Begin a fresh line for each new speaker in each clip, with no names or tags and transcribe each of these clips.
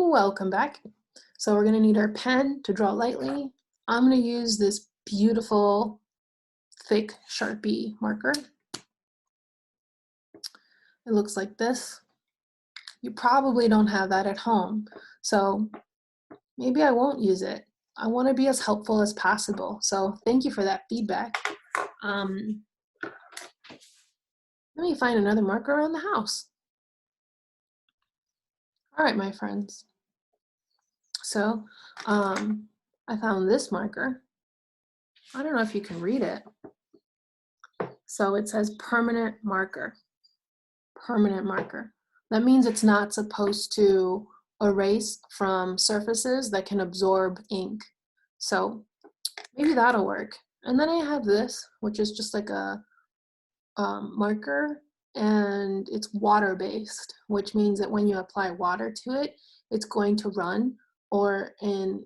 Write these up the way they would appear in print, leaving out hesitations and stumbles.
Welcome back. So we're gonna need our pen to draw lightly. I'm gonna use this beautiful thick Sharpie marker. It looks like this. You probably don't have that at home, so maybe I won't use it. I wanna be as helpful as possible, so thank you for that feedback. Let me find another marker around the house. All right, my friends. So I found this marker. I don't know if you can read it. So it says permanent marker. Permanent marker. That means it's not supposed to erase from surfaces that can absorb ink. So maybe that'll work. And then I have this, which is just like a marker, and it's water-based, which means that when you apply water to it, it's going to run, or in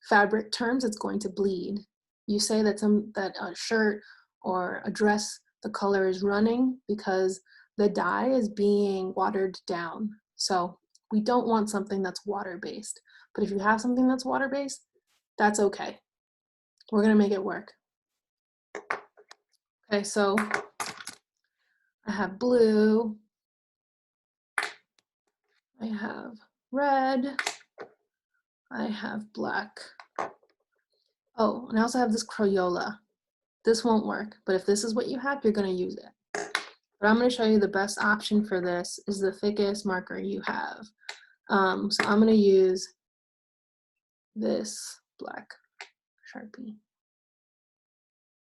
fabric terms, it's going to bleed. You say that a shirt or a dress, the color is running because the dye is being watered down. So we don't want something that's water-based. But if you have something that's water-based, that's okay. We're gonna make it work. Okay, so I have blue, I have red, I have black. Oh, and I also have this Crayola. This won't work, but if this is what you have, you're gonna use it. But I'm gonna show you the best option for this is the thickest marker you have. So I'm gonna use this black Sharpie.